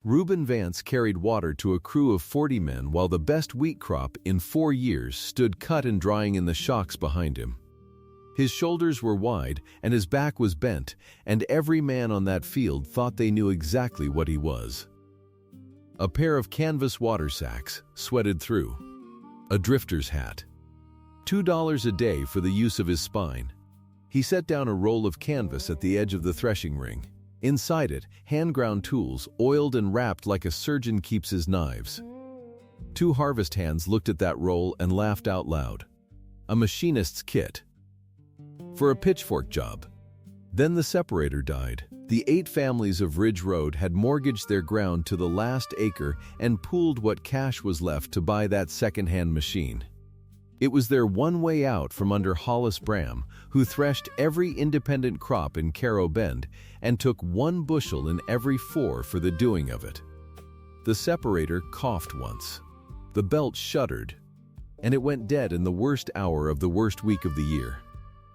Reuben Vance carried water to a crew of 40 men while the best wheat crop in 4 years stood cut and drying in the shocks behind him. His shoulders were wide and his back was bent, and every man on that field thought they knew exactly what he was. A pair of canvas water sacks, sweated through. A drifter's hat. $2 a day for the use of his spine. He set down a roll of canvas at the edge of the threshing ring. Inside it, hand-ground tools, oiled and wrapped like a surgeon keeps his knives. 2 harvest hands looked at that roll and laughed out loud. A machinist's kit. For a pitchfork job. Then the separator died. The 8 families of Ridge Road had mortgaged their ground to the last acre and pooled what cash was left to buy that second-hand machine. It was their one way out from under Hollis Bram, who threshed every independent crop in Carrow Bend and took 1 bushel in every 4 for the doing of it. The separator coughed once. The belt shuddered, and it went dead in the worst hour of the worst week of the year.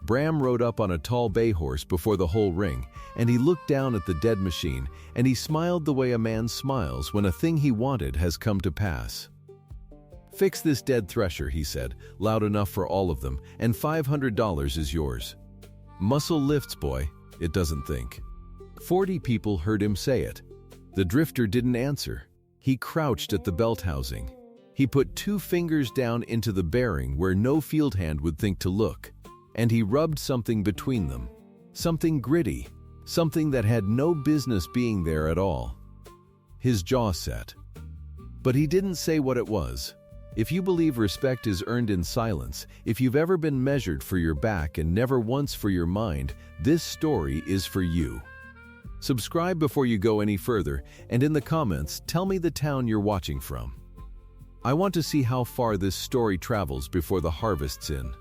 Bram rode up on a tall bay horse before the whole ring, and he looked down at the dead machine, and he smiled the way a man smiles when a thing he wanted has come to pass. "Fix this dead thresher," he said, loud enough for all of them, "and $500 is yours." "Muscle lifts, boy," it doesn't think. 40 people heard him say it. The drifter didn't answer. He crouched at the belt housing. He put 2 fingers down into the bearing where no field hand would think to look, and he rubbed something between them. Something gritty, something that had no business being there at all. His jaw set. But he didn't say what it was. If you believe respect is earned in silence, if you've ever been measured for your back and never once for your mind, this story is for you. Subscribe before you go any further, and in the comments, tell me the town you're watching from. I want to see how far this story travels before the harvest's in.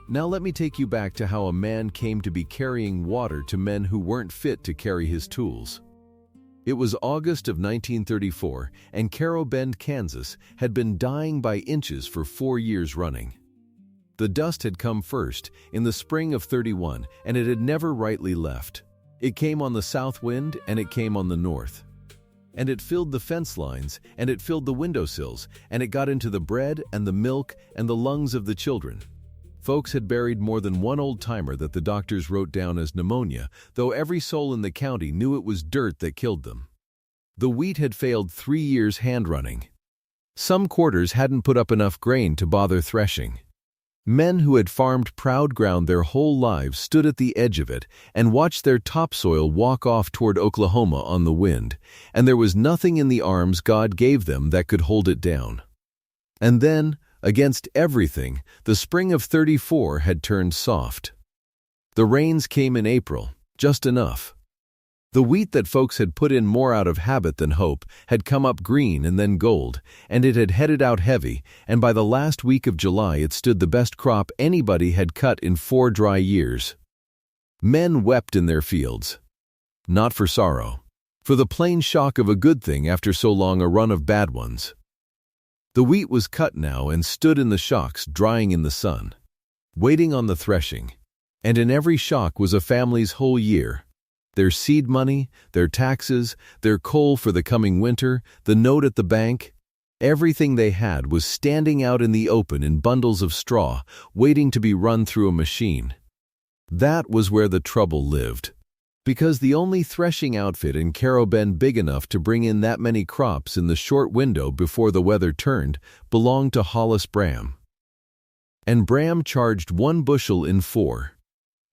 Now let me take you back to how a man came to be carrying water to men who weren't fit to carry his tools. It was August of 1934, and Carrow Bend, Kansas, had been dying by inches for 4 years running. The dust had come first, in the spring of '31, and it had never rightly left. It came on the south wind, and it came on the north. And it filled the fence lines, and it filled the windowsills, and it got into the bread and the milk and the lungs of the children. Folks had buried more than one old-timer that the doctors wrote down as pneumonia, though every soul in the county knew it was dirt that killed them. The wheat had failed 3 years hand-running. Some quarters hadn't put up enough grain to bother threshing. Men who had farmed proud ground their whole lives stood at the edge of it and watched their topsoil walk off toward Oklahoma on the wind, and there was nothing in the arms God gave them that could hold it down. And then, against everything, the spring of '34 had turned soft. The rains came in April, just enough. The wheat that folks had put in more out of habit than hope had come up green and then gold, and it had headed out heavy, and by the last week of July it stood the best crop anybody had cut in 4 dry years. Men wept in their fields. Not for sorrow. For the plain shock of a good thing after so long a run of bad ones. The wheat was cut now and stood in the shocks drying in the sun, waiting on the threshing, and in every shock was a family's whole year. Their seed money, their taxes, their coal for the coming winter, the note at the bank. Everything they had was standing out in the open in bundles of straw, waiting to be run through a machine. That was where the trouble lived. Because the only threshing outfit in Carrow Bend big enough to bring in that many crops in the short window before the weather turned belonged to Hollis Bram. And Bram charged 1 bushel in 4.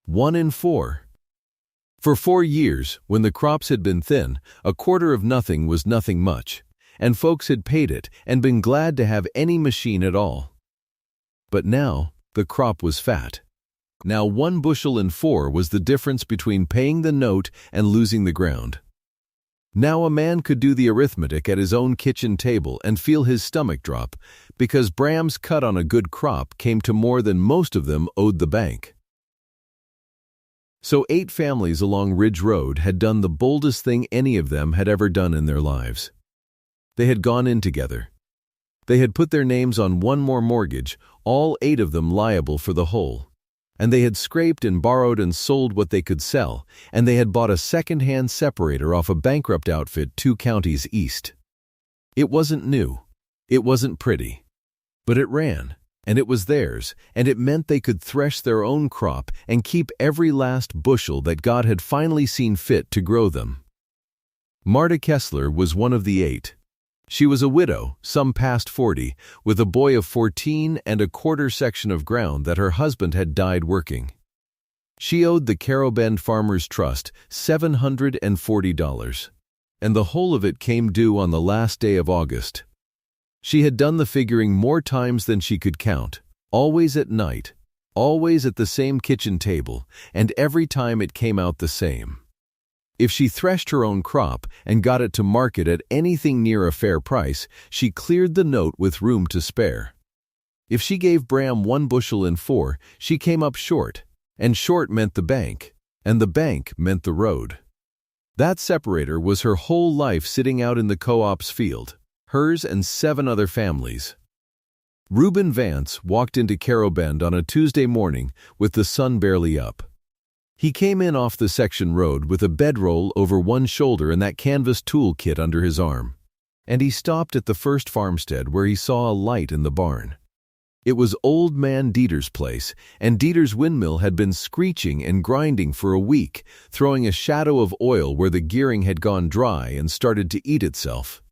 1 in 4. For 4 years, when the crops had been thin, a quarter of nothing was nothing much, and folks had paid it and been glad to have any machine at all. But now, the crop was fat. Now 1 bushel in 4 was the difference between paying the note and losing the ground. Now a man could do the arithmetic at his own kitchen table and feel his stomach drop, because Bram's cut on a good crop came to more than most of them owed the bank. So 8 families along Ridge Road had done the boldest thing any of them had ever done in their lives. They had gone in together. They had put their names on one more mortgage, all 8 of them liable for the whole. and they had scraped and borrowed and sold what they could sell, and they had bought a second-hand separator off a bankrupt outfit 2 counties east. It wasn't new. It wasn't pretty. But it ran, and it was theirs, and it meant they could thresh their own crop and keep every last bushel that God had finally seen fit to grow them. Marta Kessler was one of the 8. She was a widow, some past 40, with a boy of 14 and a quarter section of ground that her husband had died working. She owed the Carrow Bend Farmers Trust $740, and the whole of it came due on the last day of August. She had done the figuring more times than she could count, always at night, always at the same kitchen table, and every time it came out the same. If she threshed her own crop and got it to market at anything near a fair price, she cleared the note with room to spare. If she gave Bram 1 bushel in 4, she came up short, and short meant the bank, and the bank meant the road. That separator was her whole life sitting out in the co-op's field, hers and 7 other families. Reuben Vance walked into Carrow Bend on a Tuesday morning with the sun barely up. He came in off the section road with a bedroll over one shoulder and that canvas tool kit under his arm. And he stopped at the first farmstead where he saw a light in the barn. It was old man Dieter's place, and Dieter's windmill had been screeching and grinding for a week, throwing a shadow of oil where the gearing had gone dry and started to eat itself.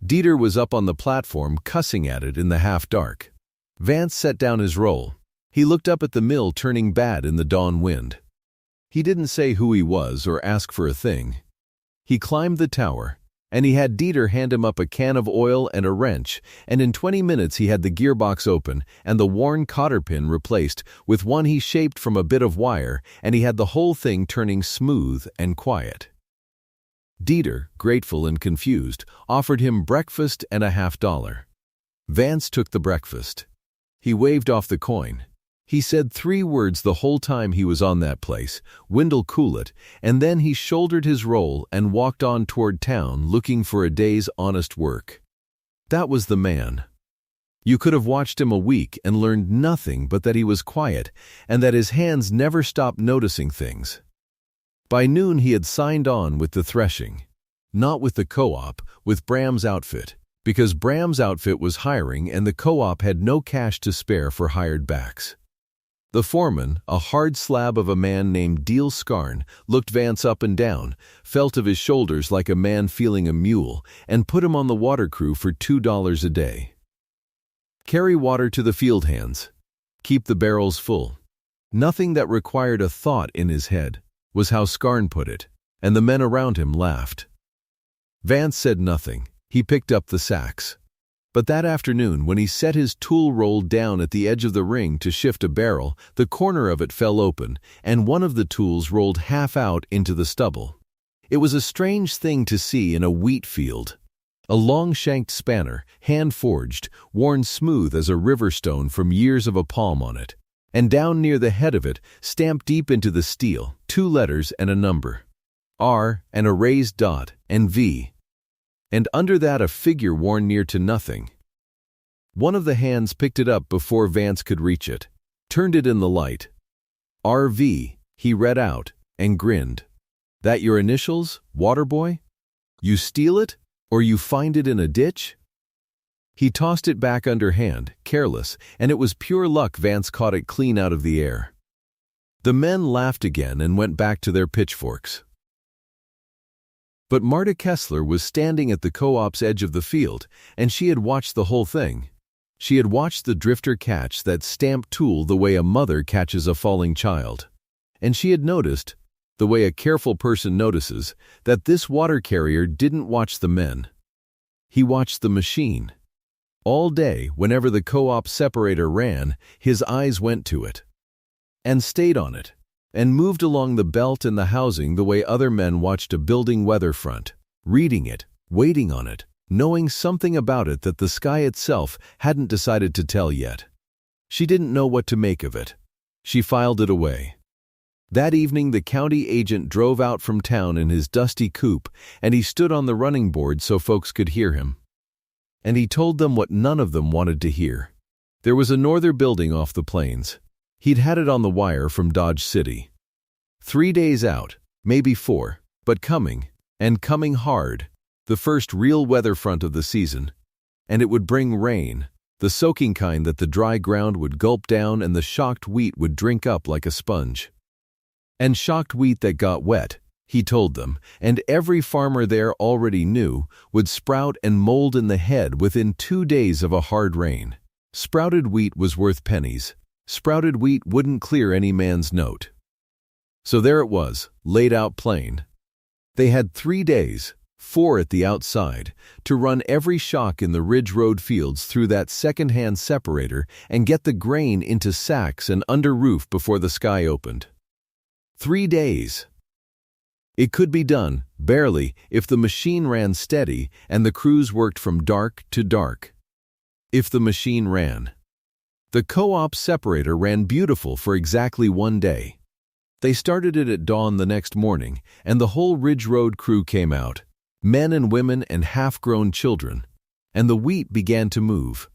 Dieter was up on the platform cussing at it in the half-dark. Vance set down his roll. He looked up at the mill turning bad in the dawn wind. He didn't say who he was or ask for a thing. He climbed the tower, and he had Dieter hand him up a can of oil and a wrench, and in 20 minutes he had the gearbox open and the worn cotter pin replaced with one he shaped from a bit of wire, and he had the whole thing turning smooth and quiet. Dieter, grateful and confused, offered him breakfast and a $50. Vance took the breakfast. He waved off the coin. He said 3 words the whole time he was on that place, "Wind'll cool it," and then he shouldered his roll and walked on toward town looking for a day's honest work. That was the man. You could have watched him a week and learned nothing but that he was quiet and that his hands never stopped noticing things. By noon he had signed on with the threshing. Not with the co-op, with Bram's outfit, because Bram's outfit was hiring and the co-op had no cash to spare for hired backs. The foreman, a hard slab of a man named Deal Scarn, looked Vance up and down, felt of his shoulders like a man feeling a mule, and put him on the water crew for $2 a day. Carry water to the field hands. Keep the barrels full. Nothing that required a thought in his head, was how Scarn put it, and the men around him laughed. Vance said nothing. He picked up the sacks. But that afternoon, when he set his tool roll down at the edge of the ring to shift a barrel, the corner of it fell open, and one of the tools rolled half out into the stubble. It was a strange thing to see in a wheat field. A long-shanked spanner, hand-forged, worn smooth as a river stone from years of a palm on it. And down near the head of it, stamped deep into the steel, 2 letters and a number. R and a raised dot, and V. And under that a figure worn near to nothing. One of the hands picked it up before Vance could reach it, turned it in the light. RV, he read out, and grinned. That your initials, Waterboy? You steal it, or you find it in a ditch? He tossed it back underhand, careless, and it was pure luck Vance caught it clean out of the air. The men laughed again and went back to their pitchforks. But Marta Kessler was standing at the co-op's edge of the field, and she had watched the whole thing. She had watched the drifter catch that stamped tool the way a mother catches a falling child. And she had noticed, the way a careful person notices, that this water carrier didn't watch the men. He watched the machine. All day, whenever the co-op separator ran, his eyes went to it. And stayed on it. And moved along the belt and the housing the way other men watched a building weather front, reading it, waiting on it, knowing something about it that the sky itself hadn't decided to tell yet. She didn't know what to make of it. She filed it away. That evening the county agent drove out from town in his dusty coupe, and he stood on the running board so folks could hear him. And he told them what none of them wanted to hear. There was a northern building off the plains. He'd had it on the wire from Dodge City. 3 days out, maybe 4, but coming, and coming hard, the first real weather front of the season. And it would bring rain, the soaking kind that the dry ground would gulp down and the shocked wheat would drink up like a sponge. And shocked wheat that got wet, he told them, and every farmer there already knew, would sprout and mold in the head within 2 days of a hard rain. Sprouted wheat was worth pennies. Sprouted wheat wouldn't clear any man's note. So there it was, laid out plain. They had 3 days, 4 at the outside, to run every shock in the Ridge Road fields through that second-hand separator and get the grain into sacks and under roof before the sky opened. 3 days. It could be done, barely, if the machine ran steady and the crews worked from dark to dark. If the machine ran. The co-op separator ran beautiful for exactly 1 day. They started it at dawn the next morning, and the whole Ridge Road crew came out, men and women and half-grown children, and the wheat began to move.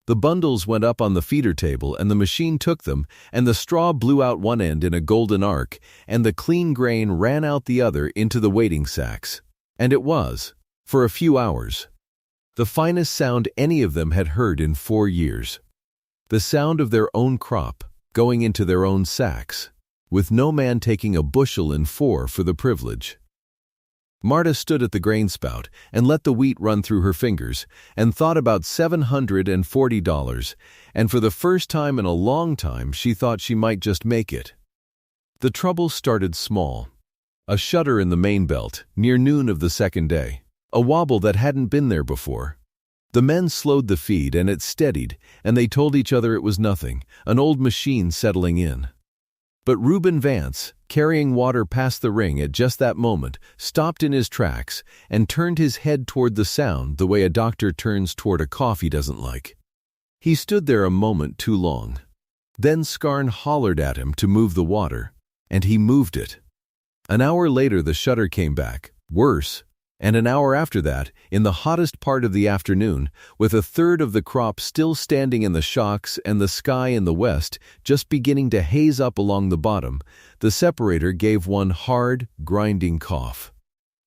The bundles went up on the feeder table, and the machine took them, and the straw blew out one end in a golden arc, and the clean grain ran out the other into the waiting sacks. And it was, for a few hours, the finest sound any of them had heard in 4 years. The sound of their own crop, going into their own sacks, with no man taking a bushel-in-4 for the privilege. Marta stood at the grain spout and let the wheat run through her fingers and thought about $740, and for the first time in a long time she thought she might just make it. The trouble started small. A shudder in the main belt, near noon of the second day. A wobble that hadn't been there before. The men slowed the feed and it steadied, and they told each other it was nothing, an old machine settling in. But Reuben Vance, carrying water past the ring at just that moment, stopped in his tracks and turned his head toward the sound the way a doctor turns toward a cough he doesn't like. He stood there a moment too long. Then Scarn hollered at him to move the water, and he moved it. An hour later the shudder came back, worse, and an hour after that, in the hottest part of the afternoon, with a third of the crop still standing in the shocks and the sky in the west just beginning to haze up along the bottom, the separator gave one hard, grinding cough.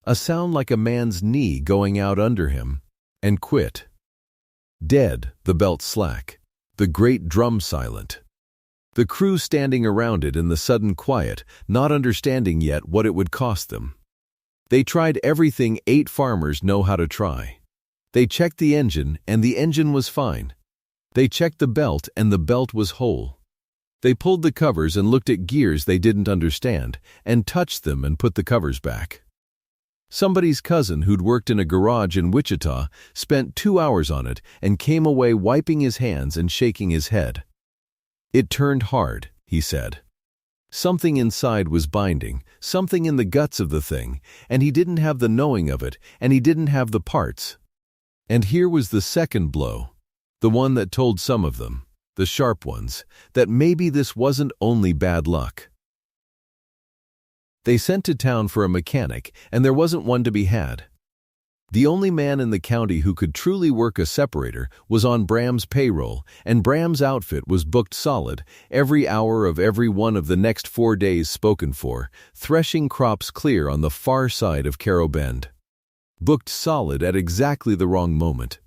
A sound like a man's knee going out under him, and quit. Dead, the belt slack, the great drum silent. The crew standing around it in the sudden quiet, not understanding yet what it would cost them. They tried everything 8 farmers know how to try. They checked the engine, and the engine was fine. They checked the belt, and the belt was whole. They pulled the covers and looked at gears they didn't understand, and touched them and put the covers back. Somebody's cousin who'd worked in a garage in Wichita spent 2 hours on it and came away wiping his hands and shaking his head. It turned hard, he said. Something inside was binding, something in the guts of the thing, and he didn't have the knowing of it, and he didn't have the parts. And here was the second blow, the one that told some of them, the sharp ones, that maybe this wasn't only bad luck. They sent to town for a mechanic, and there wasn't one to be had. The only man in the county who could truly work a separator was on Bram's payroll, and Bram's outfit was booked solid, every hour of every one of the next 4 days spoken for, threshing crops clear on the far side of Carrow Bend. Booked solid at exactly the wrong moment.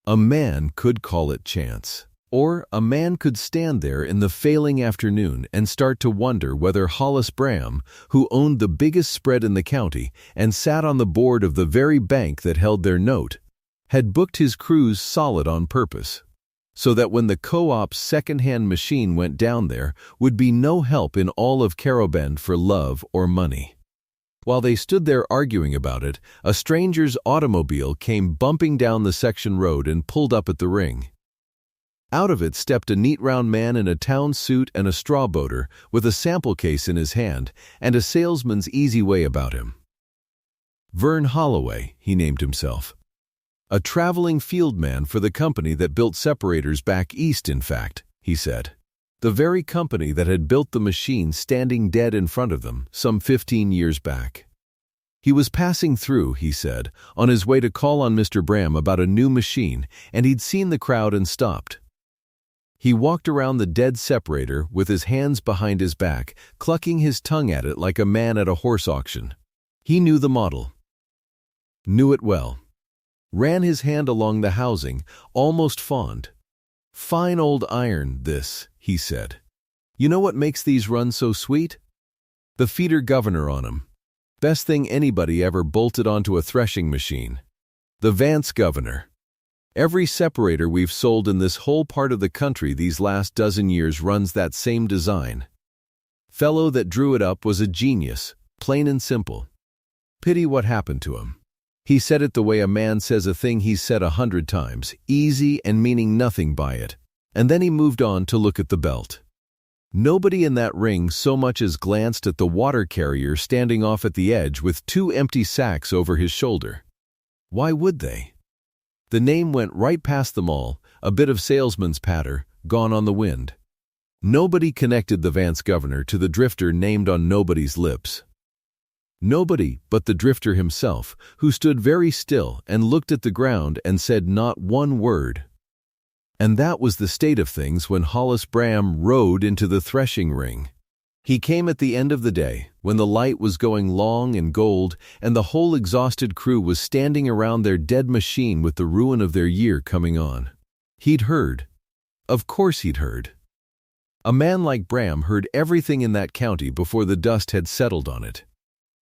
A man could call it chance. Or a man could stand there in the failing afternoon and start to wonder whether Hollis Bram, who owned the biggest spread in the county and sat on the board of the very bank that held their note, had booked his crews solid on purpose, so that when the co-op's second-hand machine went down there would be no help in all of Carrow Bend for love or money. While they stood there arguing about it, a stranger's automobile came bumping down the section road and pulled up at the ring. Out of it stepped a neat round man in a town suit and a straw boater with a sample case in his hand and a salesman's easy way about him. Vern Holloway, he named himself. A traveling field man for the company that built separators back east, in fact, he said. The very company that had built the machine standing dead in front of them some 15 years back. He was passing through, he said, on his way to call on Mr. Bram about a new machine, and he'd seen the crowd and stopped. He walked around the dead separator with his hands behind his back, clucking his tongue at it like a man at a horse auction. He knew the model. Knew it well. Ran his hand along the housing, almost fond. "Fine old iron, this," he said. "You know what makes these run so sweet? The feeder governor on 'em. Best thing anybody ever bolted onto a threshing machine. The Vance governor. Every separator we've sold in this whole part of the country these last dozen years runs that same design. Fellow that drew it up was a genius, plain and simple. Pity what happened to him. He said it the way a man says a thing he's said 100 times, easy and meaning nothing by it, and then he moved on to look at the belt. Nobody in that ring so much as glanced at the water carrier standing off at the edge with 2 empty sacks over his shoulder. Why would they? The name went right past them all, a bit of salesman's patter, gone on the wind. Nobody connected the Vance governor to the drifter named on nobody's lips. Nobody but the drifter himself, who stood very still and looked at the ground and said not one word. And that was the state of things when Hollis Bram rode into the threshing ring. He came at the end of the day, when the light was going long and gold, and the whole exhausted crew was standing around their dead machine with the ruin of their year coming on. He'd heard. Of course he'd heard. A man like Bram heard everything in that county before the dust had settled on it.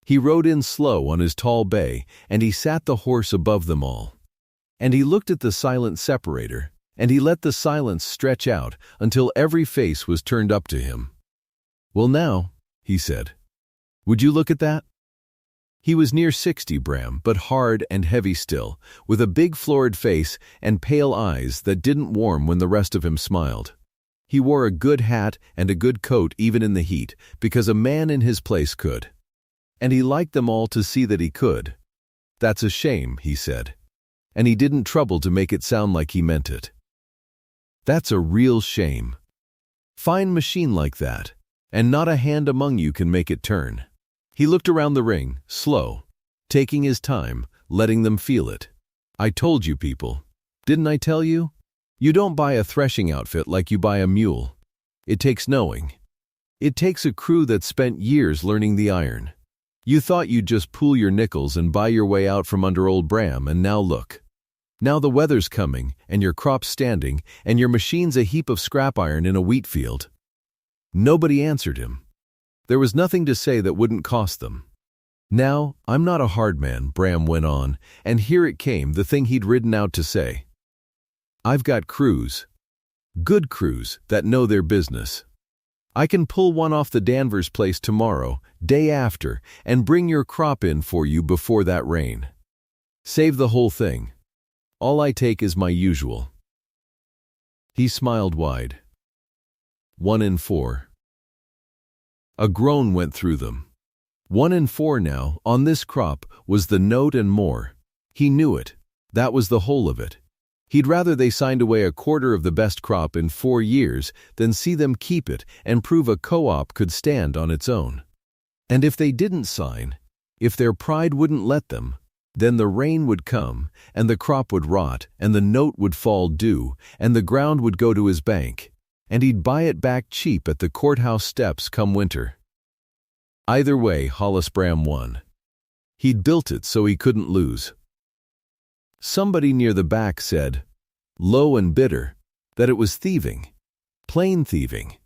He rode in slow on his tall bay, and he sat the horse above them all. And he looked at the silent separator, and he let the silence stretch out until every face was turned up to him. "Well now," he said, "would you look at that?" He was near 60, Bram, but hard and heavy still, with a big florid face and pale eyes that didn't warm when the rest of him smiled. He wore a good hat and a good coat even in the heat, because a man in his place could. And he liked them all to see that he could. "That's a shame," he said. And he didn't trouble to make it sound like he meant it. "That's a real shame. Fine machine like that, and not a hand among you can make it turn." He looked around the ring, slow, taking his time, letting them feel it. "I told you people. Didn't I tell you? You don't buy a threshing outfit like you buy a mule. It takes knowing. It takes a crew that's spent years learning the iron. You thought you'd just pool your nickels and buy your way out from under old Bram, and now look. Now the weather's coming, and your crop's standing, and your machine's a heap of scrap iron in a wheat field." Nobody answered him. There was nothing to say that wouldn't cost them. "Now, I'm not a hard man," Bram went on, and here it came, the thing he'd ridden out to say. "I've got crews. Good crews that know their business. I can pull one off the Danvers place tomorrow, day after, and bring your crop in for you before that rain. Save the whole thing. All I take is my usual." He smiled wide. 1-in-4. A groan went through them. 1-in-4 now, on this crop, was the note and more. He knew it. That was the whole of it. He'd rather they signed away a quarter of the best crop in 4 years than see them keep it and prove a co-op could stand on its own. And if they didn't sign, if their pride wouldn't let them, then the rain would come, and the crop would rot, and the note would fall due, and the ground would go to his bank, and he'd buy it back cheap at the courthouse steps come winter. Either way, Hollis Bram won. He'd built it so he couldn't lose. Somebody near the back said, low and bitter, that it was thieving. Plain thieving.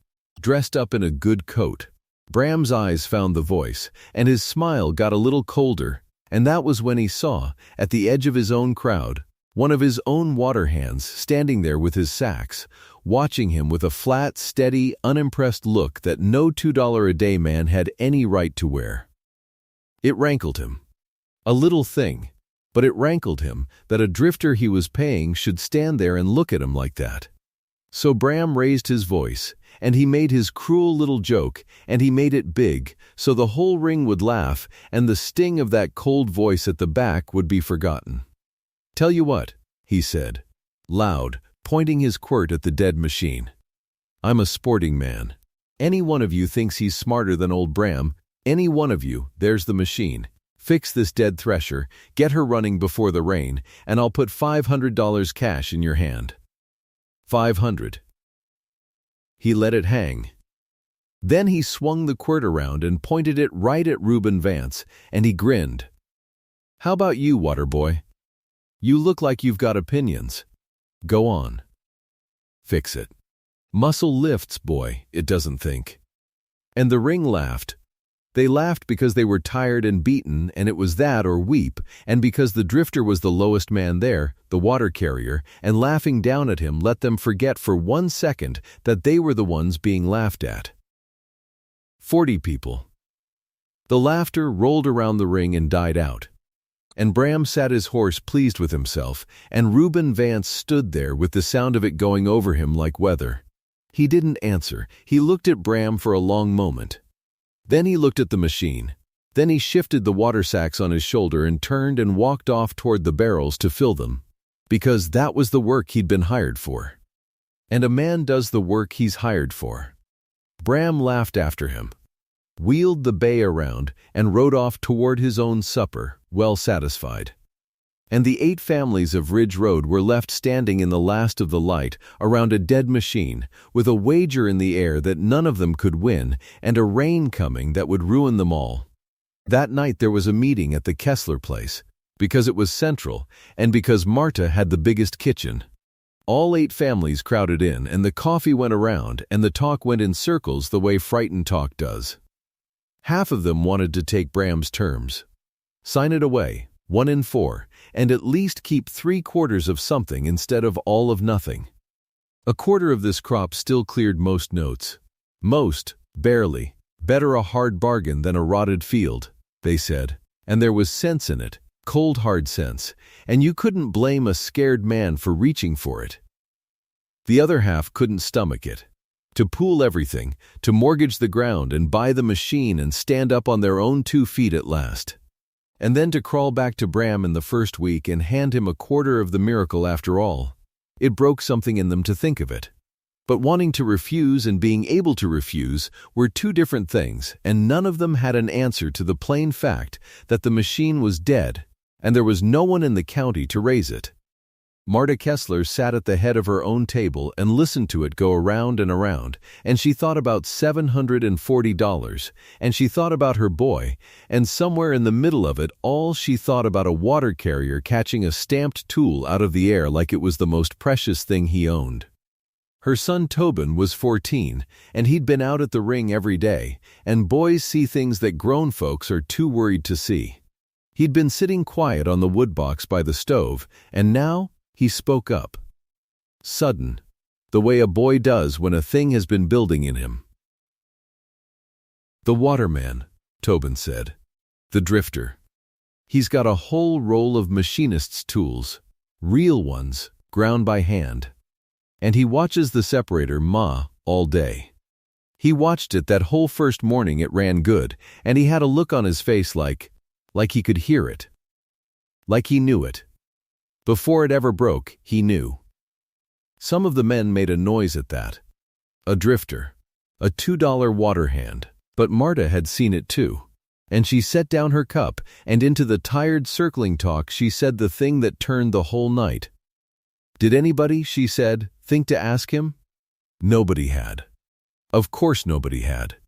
Dressed up in a good coat. Bram's eyes found the voice, and his smile got a little colder, and that was when he saw, at the edge of his own crowd, one of his own water hands standing there with his sacks, watching him with a flat, steady, unimpressed look that no $2-a-day man had any right to wear. It rankled him. A little thing, but it rankled him that a drifter he was paying should stand there and look at him like that. So Bram raised his voice, and he made his cruel little joke, and he made it big, so the whole ring would laugh, and the sting of that cold voice at the back would be forgotten. "Tell you what," he said, loud, pointing his quirt at the dead machine. "I'm a sporting man. Any one of you thinks he's smarter than old Bram, any one of you, there's the machine. Fix this dead thresher, get her running before the rain, and I'll put $500 cash in your hand." 500. he let it hang. Then he swung the quirt around and pointed it right at Reuben Vance, and he grinned. "How about you, water boy? You look like you've got opinions. Go on. Fix it. Muscle lifts, boy, it doesn't think." And the ring laughed. They laughed because they were tired and beaten, and it was that or weep, and because the drifter was the lowest man there, the water carrier, and laughing down at him let them forget for 1 second that they were the ones being laughed at. 40 people. The laughter rolled around the ring and died out. And Bram sat his horse pleased with himself, and Reuben Vance stood there with the sound of it going over him like weather. He didn't answer. He looked at Bram for a long moment. Then he looked at the machine. Then he shifted the water sacks on his shoulder and turned and walked off toward the barrels to fill them, because that was the work he'd been hired for. And a man does the work he's hired for. Bram laughed after him, wheeled the bay around, and rode off toward his own supper, well satisfied. And the 8 families of Ridge Road were left standing in the last of the light around a dead machine, with a wager in the air that none of them could win, and a rain coming that would ruin them all. That night there was a meeting at the Kessler place, because it was central, and because Marta had the biggest kitchen. All 8 families crowded in, and the coffee went around, and the talk went in circles the way frightened talk does. Half of them wanted to take Bram's terms. Sign it away, 1 in 4, and at least keep 3/4 of something instead of all of nothing. A quarter of this crop still cleared most notes. Most, barely. Better a hard bargain than a rotted field, they said. And there was sense in it, cold hard sense, and you couldn't blame a scared man for reaching for it. The other half couldn't stomach it. To pool everything, to mortgage the ground and buy the machine and stand up on their own 2 feet at last. And then to crawl back to Bram in the first week and hand him a quarter of the miracle after all. It broke something in them to think of it. But wanting to refuse and being able to refuse were 2 different things, and none of them had an answer to the plain fact that the machine was dead, and there was no one in the county to raise it. Marta Kessler sat at the head of her own table and listened to it go around and around, and she thought about $740, and she thought about her boy, and somewhere in the middle of it all she thought about a water carrier catching a stamped tool out of the air like it was the most precious thing he owned. Her son Tobin was 14, and he'd been out at the ring every day, and boys see things that grown folks are too worried to see. He'd been sitting quiet on the woodbox by the stove, and now he spoke up. Sudden, the way a boy does when a thing has been building in him. "The waterman," Tobin said. "The drifter. He's got a whole roll of machinist's tools, real ones, ground by hand. And he watches the separator all day. He watched it that whole first morning it ran good, and he had a look on his face like he could hear it. Like he knew it. Before it ever broke, he knew." Some of the men made a noise at that. A drifter. A $2 water hand. But Marta had seen it too. And she set down her cup, and into the tired circling talk she said the thing that turned the whole night. "Did anybody," she said, "think to ask him?" Nobody had. Of course nobody had.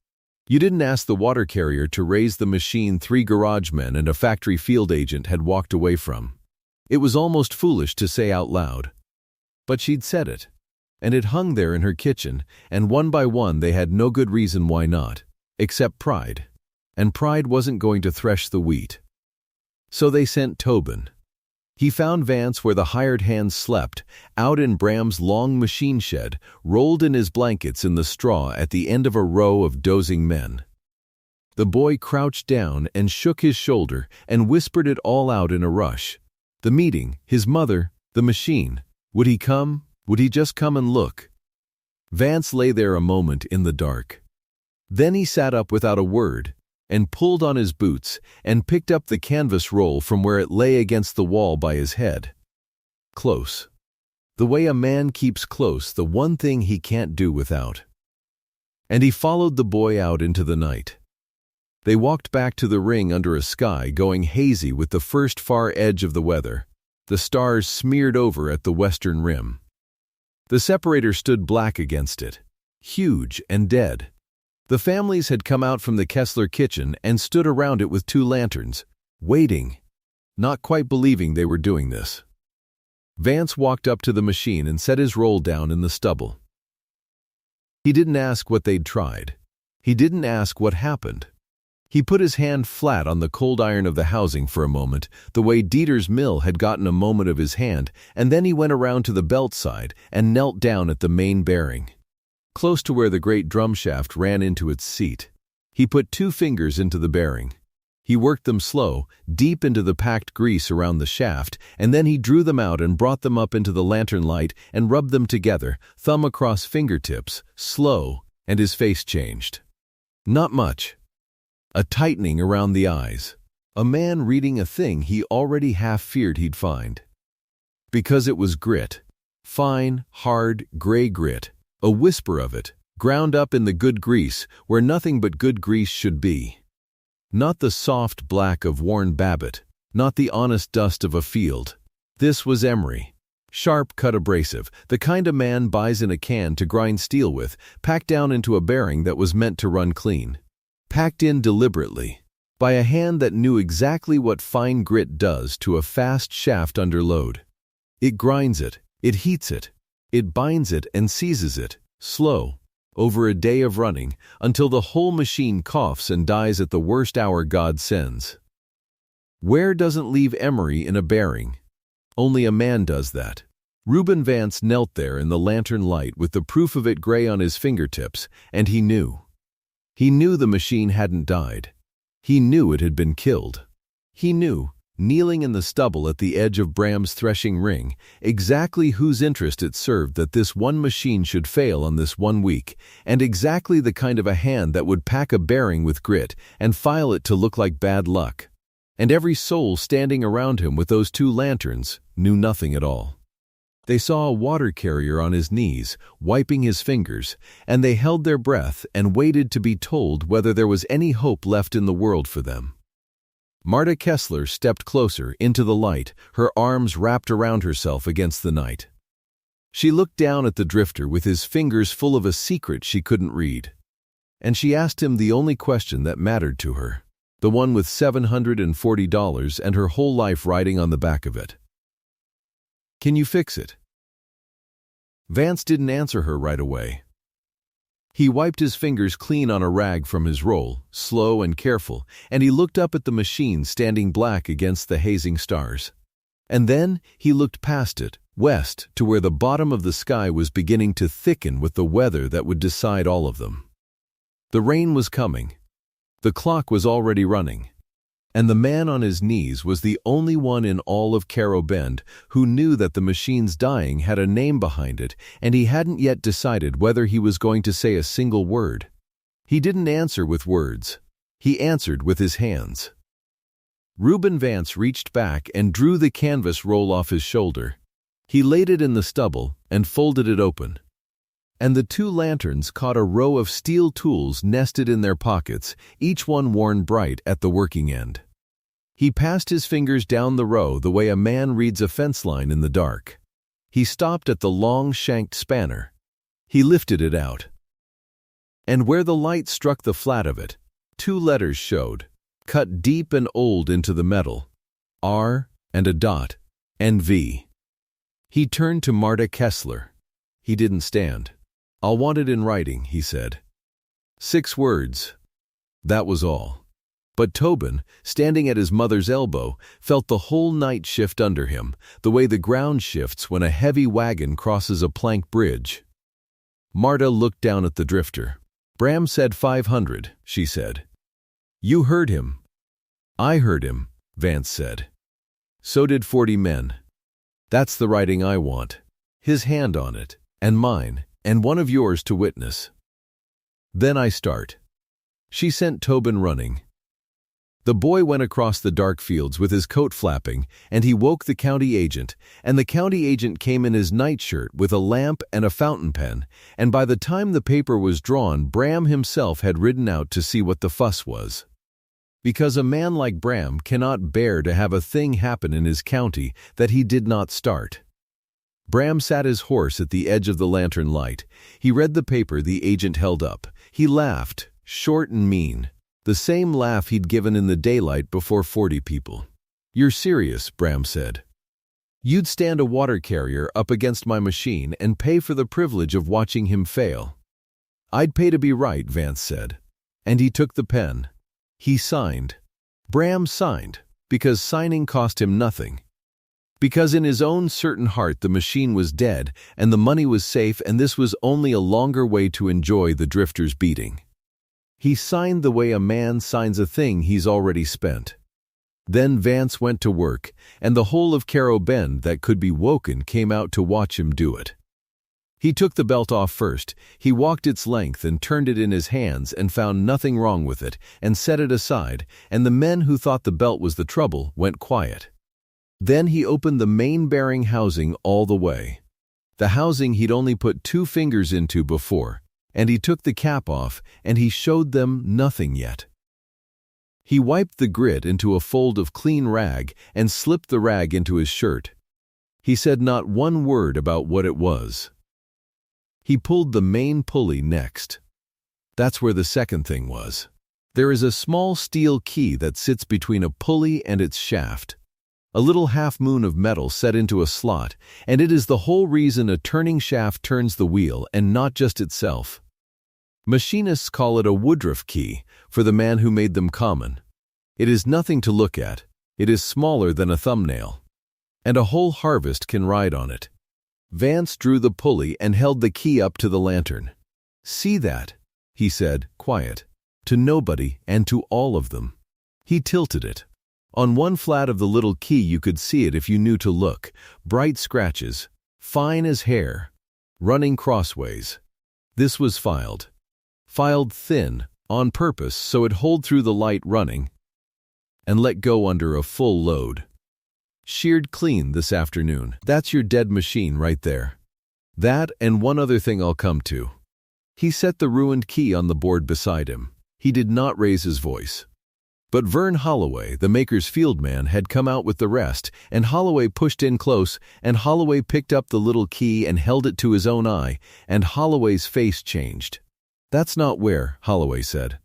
You didn't ask the water carrier to raise the machine 3 garage men and a factory field agent had walked away from. It was almost foolish to say out loud. But she'd said it. And it hung there in her kitchen, and one by one they had no good reason why not, except pride. And pride wasn't going to thresh the wheat. So they sent Tobin. He found Vance where the hired hands slept, out in Bram's long machine shed, rolled in his blankets in the straw at the end of a row of dozing men. The boy crouched down and shook his shoulder and whispered it all out in a rush. The meeting, his mother, the machine. Would he come? Would he just come and look? Vance lay there a moment in the dark. Then he sat up without a word, and pulled on his boots, and picked up the canvas roll from where it lay against the wall by his head. Close. The way a man keeps close the one thing he can't do without. And he followed the boy out into the night. They walked back to the ring under a sky going hazy with the first far edge of the weather, the stars smeared over at the western rim. The separator stood black against it. huge and dead. The families had come out from the Kessler kitchen and stood around it with 2 lanterns, waiting, not quite believing they were doing this. Vance walked up to the machine and set his roll down in the stubble. He didn't ask what they'd tried. He didn't ask what happened. He put his hand flat on the cold iron of the housing for a moment, the way Dieter's mill had gotten a moment of his hand, and then he went around to the belt side and knelt down at the main bearing, close to where the great drum shaft ran into its seat. He put 2 fingers into the bearing. He worked them slow, deep into the packed grease around the shaft, and then he drew them out and brought them up into the lantern light and rubbed them together, thumb across fingertips, slow, and his face changed. Not much. A tightening around the eyes. A man reading a thing he already half feared he'd find. Because it was grit. Fine, hard, gray grit. A whisper of it, ground up in the good grease, where nothing but good grease should be. Not the soft black of worn Babbitt, not the honest dust of a field. This was emery. Sharp cut abrasive, the kind a man buys in a can to grind steel with, packed down into a bearing that was meant to run clean. Packed in deliberately, by a hand that knew exactly what fine grit does to a fast shaft under load. It grinds it, it heats it, it binds it and seizes it, slow, over a day of running, until the whole machine coughs and dies at the worst hour God sends. Wear doesn't leave emery in a bearing. Only a man does that. Reuben Vance knelt there in the lantern light with the proof of it gray on his fingertips, and he knew. He knew the machine hadn't died. He knew it had been killed. He knew, kneeling in the stubble at the edge of Bram's threshing ring, exactly whose interest it served that this one machine should fail on this one week, and exactly the kind of a hand that would pack a bearing with grit and file it to look like bad luck. And every soul standing around him with those 2 lanterns knew nothing at all. They saw a water carrier on his knees, wiping his fingers, and they held their breath and waited to be told whether there was any hope left in the world for them. Marta Kessler stepped closer into the light, her arms wrapped around herself against the night. She looked down at the drifter with his fingers full of a secret she couldn't read. And she asked him the only question that mattered to her, the one with $740 and her whole life riding on the back of it. Can you fix it? Vance didn't answer her right away. He wiped his fingers clean on a rag from his roll, slow and careful, and he looked up at the machine standing black against the hazing stars. And then he looked past it, west, to where the bottom of the sky was beginning to thicken with the weather that would decide all of them. The rain was coming. The clock was already running. And the man on his knees was the only one in all of Carrow Bend who knew that the machine's dying had a name behind it, and he hadn't yet decided whether he was going to say a single word. He didn't answer with words. He answered with his hands. Reuben Vance reached back and drew the canvas roll off his shoulder. He laid it in the stubble and folded it open. And the 2 lanterns caught a row of steel tools nested in their pockets, each one worn bright at the working end. He passed his fingers down the row the way a man reads a fence line in the dark. He stopped at the long-shanked spanner. He lifted it out. And where the light struck the flat of it, 2 letters showed, cut deep and old into the metal, R and a dot, and V. He turned to Marta Kessler. He didn't stand. "I'll want it in writing," he said. 6 words. That was all. But Tobin, standing at his mother's elbow, felt the whole night shift under him, the way the ground shifts when a heavy wagon crosses a plank bridge. Marta looked down at the drifter. "Bram said 500, she said. "You heard him." "I heard him," Vance said. "So did 40 men. That's the writing I want. His hand on it, and mine, and one of yours to witness. Then I start." She sent Tobin running. The boy went across the dark fields with his coat flapping, and he woke the county agent, and the county agent came in his nightshirt with a lamp and a fountain pen, and by the time the paper was drawn, Bram himself had ridden out to see what the fuss was. Because a man like Bram cannot bear to have a thing happen in his county that he did not start. Bram sat his horse at the edge of the lantern light. He read the paper the agent held up. He laughed, short and mean. The same laugh he'd given in the daylight before 40 people. "You're serious," Bram said. "You'd stand a water carrier up against my machine and pay for the privilege of watching him fail." "I'd pay to be right," Vance said. And he took the pen. He signed. Bram signed, because signing cost him nothing. Because in his own certain heart the machine was dead, and the money was safe, and this was only a longer way to enjoy the drifter's beating. He signed the way a man signs a thing he's already spent. Then Vance went to work, and the whole of Carrow Bend that could be woken came out to watch him do it. He took the belt off first. He walked its length and turned it in his hands and found nothing wrong with it and set it aside, and the men who thought the belt was the trouble went quiet. Then he opened the main bearing housing all the way. The housing he'd only put 2 fingers into before, and he took the cap off and he showed them nothing yet. He wiped the grit into a fold of clean rag and slipped the rag into his shirt. He said not one word about what it was. He pulled the main pulley next. That's where the second thing was. There is a small steel key that sits between a pulley and its shaft. A little half-moon of metal set into a slot, and it is the whole reason a turning shaft turns the wheel and not just itself. Machinists call it a Woodruff key, for the man who made them common. It is nothing to look at. It is smaller than a thumbnail. And a whole harvest can ride on it. Vance drew the pulley and held the key up to the lantern. "See that?" he said, quiet. To nobody and to all of them. He tilted it. On one flat of the little key you could see it if you knew to look. Bright scratches, fine as hair, running crossways. This was filed. Filed thin, on purpose so it'd hold through the light running and let go under a full load. Sheared clean this afternoon. That's your dead machine right there. That and one other thing I'll come to. He set the ruined key on the board beside him. He did not raise his voice. But Vern Holloway, the maker's field man, had come out with the rest, and Holloway pushed in close, and Holloway picked up the little key and held it to his own eye, and Holloway's face changed. "That's not where," Holloway said.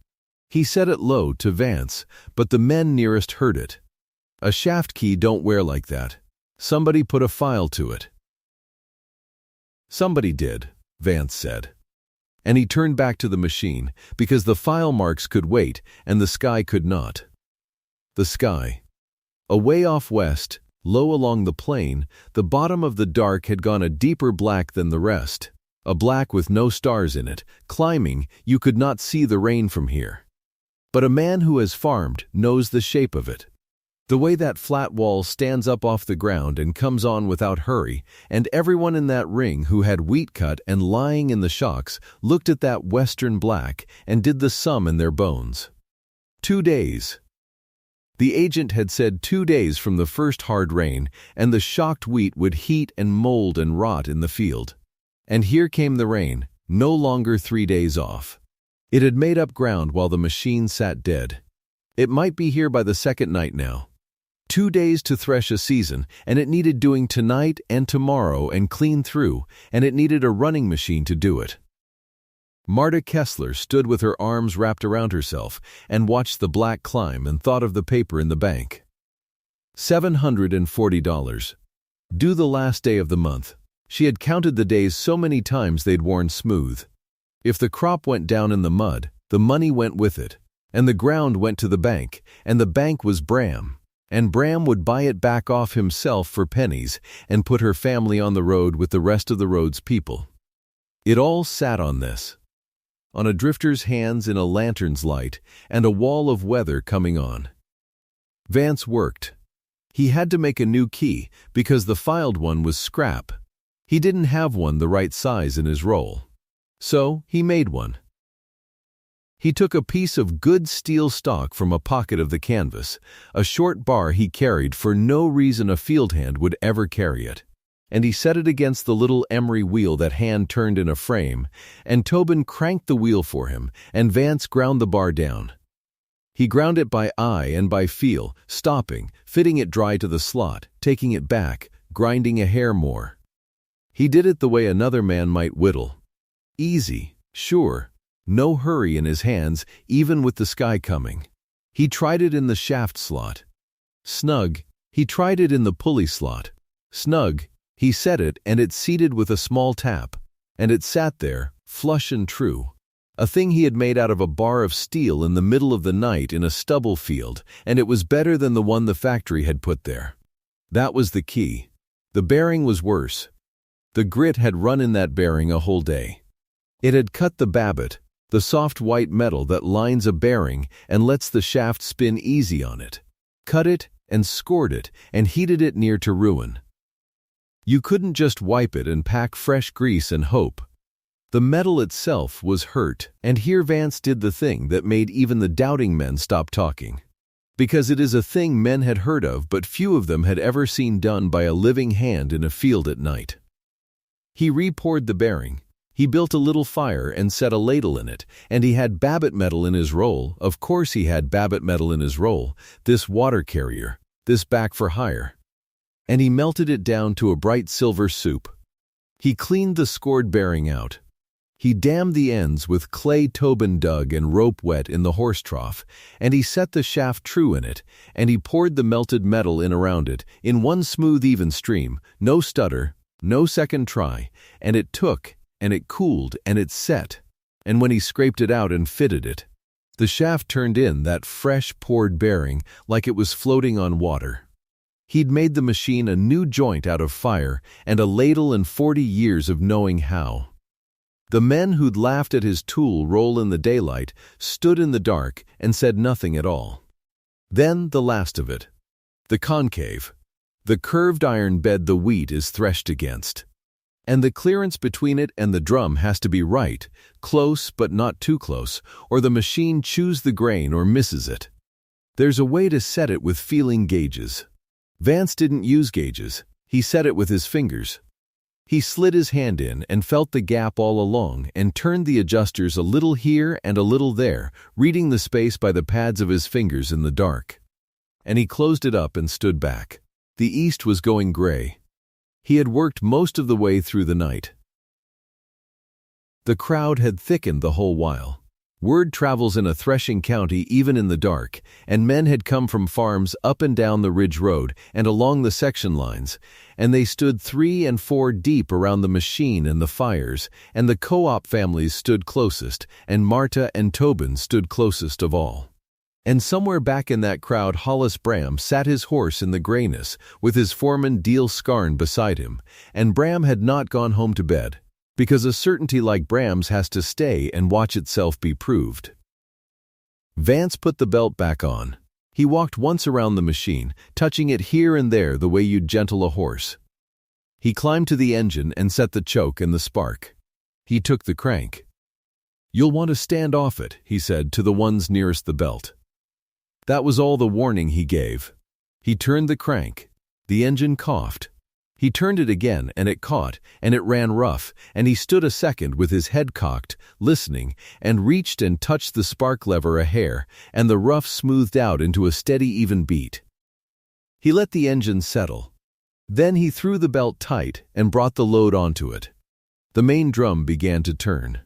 He said it low to Vance, but the men nearest heard it. "A shaft key don't wear like that. Somebody put a file to it." "Somebody did," Vance said. And he turned back to the machine, because the file marks could wait, and the sky could not. The sky. Away off west, low along the plain, the bottom of the dark had gone a deeper black than the rest. A black with no stars in it. Climbing, you could not see the rain from here. But a man who has farmed knows the shape of it. The way that flat wall stands up off the ground and comes on without hurry, and everyone in that ring who had wheat cut and lying in the shocks looked at that western black and did the sum in their bones. 2 days. The agent had said 2 days from the first hard rain, and the shocked wheat would heat and mold and rot in the field. And here came the rain, no longer 3 days off. It had made up ground while the machine sat dead. It might be here by the second night now. 2 days to thresh a season, and it needed doing tonight and tomorrow and clean through, and it needed a running machine to do it. Marta Kessler stood with her arms wrapped around herself and watched the black climb and thought of the paper in the bank. $740. Due the last day of the month. She had counted the days so many times they'd worn smooth. If the crop went down in the mud, the money went with it, and the ground went to the bank, and the bank was Bram. And Bram would buy it back off himself for pennies and put her family on the road with the rest of the road's people. It all sat on this. On a drifter's hands in a lantern's light and a wall of weather coming on. Vance worked. He had to make a new key because the filed one was scrap. He didn't have one the right size in his roll. So he made one. He took a piece of good steel stock from a pocket of the canvas, a short bar he carried for no reason a field hand would ever carry it, and he set it against the little emery wheel that hand turned in a frame, and Tobin cranked the wheel for him, and Vance ground the bar down. He ground it by eye and by feel, stopping, fitting it dry to the slot, taking it back, grinding a hair more. He did it the way another man might whittle. Easy, sure, no hurry in his hands, even with the sky coming. He tried it in the shaft slot. Snug, he tried it in the pulley slot. Snug, he set it and it seated with a small tap. And it sat there, flush and true. A thing he had made out of a bar of steel in the middle of the night in a stubble field, and it was better than the one the factory had put there. That was the key. The bearing was worse. The grit had run in that bearing a whole day. It had cut the babbitt, the soft white metal that lines a bearing and lets the shaft spin easy on it. Cut it and scored it and heated it near to ruin. You couldn't just wipe it and pack fresh grease and hope. The metal itself was hurt, and here Vance did the thing that made even the doubting men stop talking. Because it is a thing men had heard of, but few of them had ever seen done by a living hand in a field at night. He re-poured the bearing. He built a little fire and set a ladle in it, and he had babbitt metal in his roll. Of course he had babbitt metal in his roll, this water carrier, this back for hire. And he melted it down to a bright silver soup. He cleaned the scored bearing out. He dammed the ends with clay Tobin dug and rope wet in the horse trough, and he set the shaft true in it, and he poured the melted metal in around it, in one smooth even stream, no stutter, no second try, and it took, and it cooled, and it set, and when he scraped it out and fitted it, the shaft turned in that fresh poured bearing like it was floating on water. He'd made the machine a new joint out of fire and a ladle and 40 years of knowing how. The men who'd laughed at his tool roll in the daylight stood in the dark and said nothing at all. Then the last of it. The concave. The curved iron bed the wheat is threshed against. And the clearance between it and the drum has to be right, close but not too close, or the machine chews the grain or misses it. There's a way to set it with feeling gauges. Vance didn't use gauges. He set it with his fingers. He slid his hand in and felt the gap all along and turned the adjusters a little here and a little there, reading the space by the pads of his fingers in the dark. And he closed it up and stood back. The east was going gray. He had worked most of the way through the night. The crowd had thickened the whole while. Word travels in a threshing county even in the dark, and men had come from farms up and down the ridge road and along the section lines, and they stood 3 and 4 deep around the machine and the fires, and the co-op families stood closest, and Marta and Tobin stood closest of all. And somewhere back in that crowd Hollis Bram sat his horse in the grayness, with his foreman Deal Scarn beside him, and Bram had not gone home to bed, because a certainty like Bram's has to stay and watch itself be proved. Vance put the belt back on. He walked once around the machine, touching it here and there the way you'd gentle a horse. He climbed to the engine and set the choke and the spark. He took the crank. "You'll want to stand off it," he said to the ones nearest the belt. That was all the warning he gave. He turned the crank. The engine coughed. He turned it again, and it caught, and it ran rough, and he stood a second with his head cocked, listening, and reached and touched the spark lever a hair, and the rough smoothed out into a steady even beat. He let the engine settle. Then he threw the belt tight and brought the load onto it. The main drum began to turn.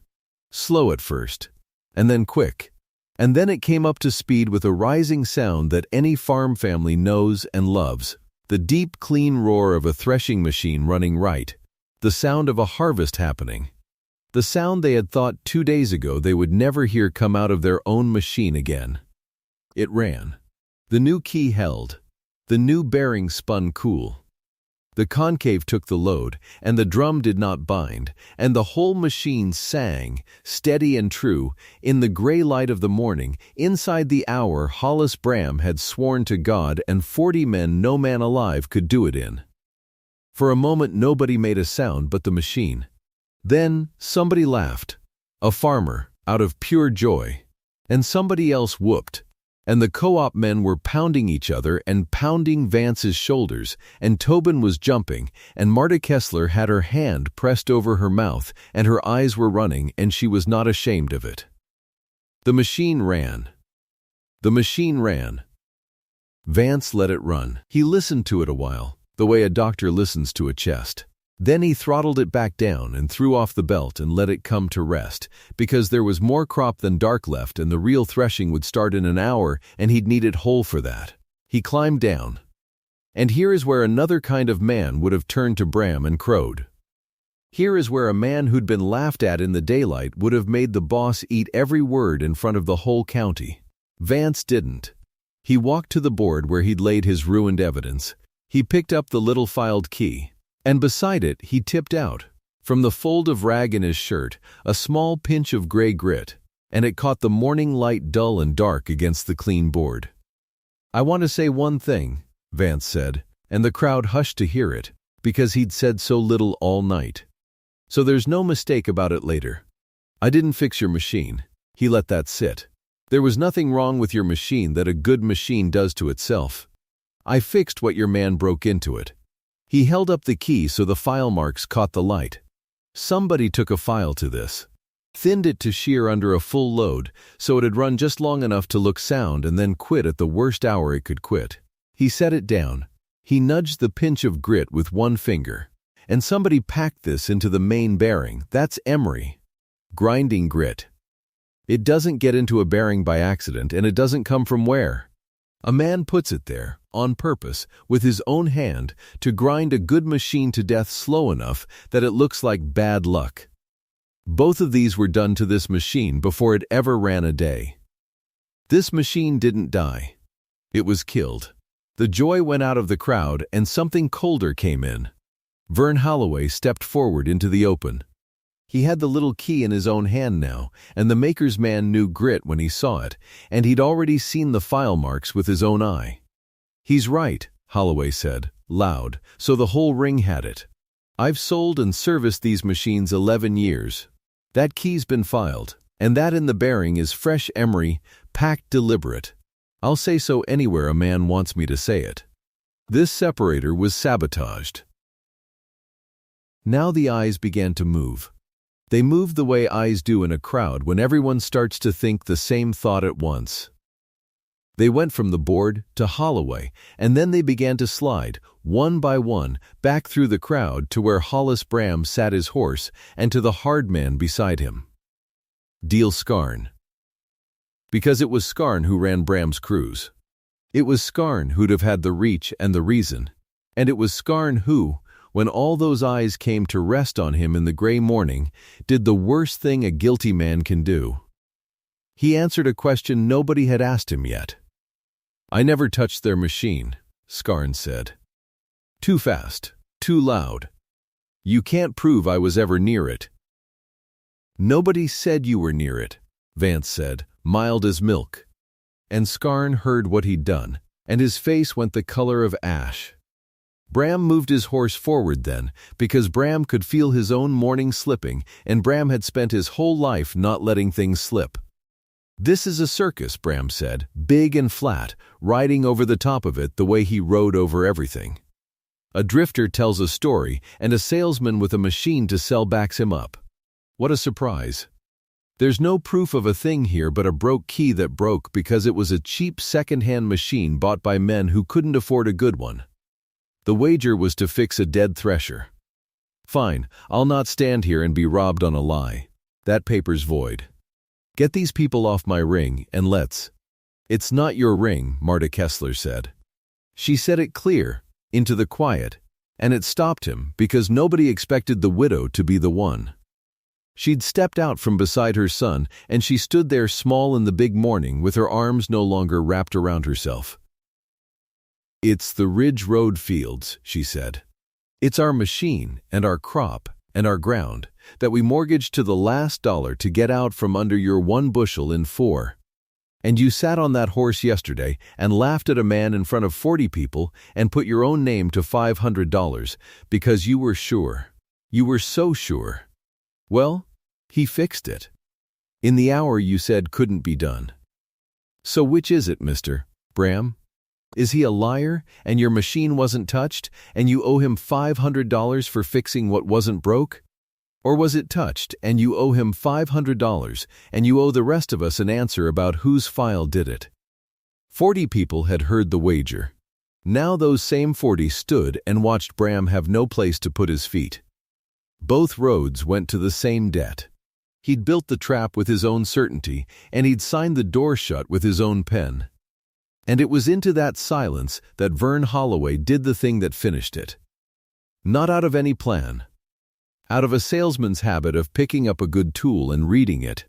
Slow at first, and then quick. And then it came up to speed with a rising sound that any farm family knows and loves. The deep, clean roar of a threshing machine running right. The sound of a harvest happening. The sound they had thought 2 days ago they would never hear come out of their own machine again. It ran. The new key held. The new bearing spun cool. The concave took the load, and the drum did not bind, and the whole machine sang, steady and true, in the gray light of the morning, inside the hour Hollis Bram had sworn to God and 40 men no man alive could do it in. For a moment nobody made a sound but the machine. Then somebody laughed, a farmer, out of pure joy, and somebody else whooped. And the co-op men were pounding each other and pounding Vance's shoulders, and Tobin was jumping, and Marta Kessler had her hand pressed over her mouth, and her eyes were running, and she was not ashamed of it. The machine ran. The machine ran. Vance let it run. He listened to it a while, the way a doctor listens to a chest. Then he throttled it back down and threw off the belt and let it come to rest, because there was more crop than dark left and the real threshing would start in an hour and he'd need it whole for that. He climbed down. And here is where another kind of man would have turned to Bram and crowed. Here is where a man who'd been laughed at in the daylight would have made the boss eat every word in front of the whole county. Vance didn't. He walked to the board where he'd laid his ruined evidence. He picked up the little filed key, and beside it he tipped out, from the fold of rag in his shirt, a small pinch of gray grit, and it caught the morning light dull and dark against the clean board. "I want to say one thing," Vance said, and the crowd hushed to hear it, because he'd said so little all night. "So there's no mistake about it later. I didn't fix your machine." He let that sit. "There was nothing wrong with your machine that a good machine does to itself. I fixed what your man broke into it." He held up the key so the file marks caught the light. "Somebody took a file to this, thinned it to shear under a full load so it'd run just long enough to look sound and then quit at the worst hour it could quit." He set it down. He nudged the pinch of grit with one finger. "And somebody packed this into the main bearing. That's emery. Grinding grit. It doesn't get into a bearing by accident, and it doesn't come from where. A man puts it there, on purpose, with his own hand, to grind a good machine to death slow enough that it looks like bad luck. Both of these were done to this machine before it ever ran a day. This machine didn't die. It was killed." The joy went out of the crowd, and something colder came in. Vern Holloway stepped forward into the open. He had the little key in his own hand now, and the maker's man knew grit when he saw it, and he'd already seen the file marks with his own eye. "He's right," Holloway said, loud, so the whole ring had it. "I've sold and serviced these machines 11 years. That key's been filed, and that in the bearing is fresh emery, packed deliberate. I'll say so anywhere a man wants me to say it. This separator was sabotaged." Now the eyes began to move. They moved the way eyes do in a crowd when everyone starts to think the same thought at once. They went from the board to Holloway, and then they began to slide, one by one, back through the crowd to where Hollis Bram sat his horse and to the hard man beside him. Deal Scarn. Because it was Scarn who ran Bram's cruise. It was Scarn who'd have had the reach and the reason. And it was Scarn who, when all those eyes came to rest on him in the gray morning, did the worst thing a guilty man can do. He answered a question nobody had asked him yet. "I never touched their machine," Scarn said. "Too fast, too loud. You can't prove I was ever near it." "Nobody said you were near it," Vance said, mild as milk. And Scarn heard what he'd done, and his face went the color of ash. Bram moved his horse forward then, because Bram could feel his own morning slipping, and Bram had spent his whole life not letting things slip. "This is a circus," Bram said, big and flat, riding over the top of it the way he rode over everything. "A drifter tells a story, and a salesman with a machine to sell backs him up. What a surprise. There's no proof of a thing here but a broke key that broke because it was a cheap second-hand machine bought by men who couldn't afford a good one. The wager was to fix a dead Thresher. Fine, I'll not stand here and be robbed on a lie. That paper's void. Get these people off my ring, and let's—" "It's not your ring," Marta Kessler said. She said it clear, into the quiet, and it stopped him because nobody expected the widow to be the one. She'd stepped out from beside her son, and she stood there small in the big morning with her arms no longer wrapped around herself. "It's the Ridge Road fields," she said. "It's our machine and our crop and our ground that we mortgaged to the last dollar to get out from under your 1-bushel-in-4. And you sat on that horse yesterday and laughed at a man in front of 40 people and put your own name to $500 because you were sure. You were so sure. Well, he fixed it. In the hour you said couldn't be done. So which is it, Mr. Bram? Is he a liar, and your machine wasn't touched, and you owe him $500 for fixing what wasn't broke? Or was it touched, and you owe him $500, and you owe the rest of us an answer about whose file did it?" 40 people had heard the wager. Now those same 40 stood and watched Bram have no place to put his feet. Both roads went to the same debt. He'd built the trap with his own certainty, and he'd signed the door shut with his own pen. And it was into that silence that Vern Holloway did the thing that finished it. Not out of any plan. Out of a salesman's habit of picking up a good tool and reading it.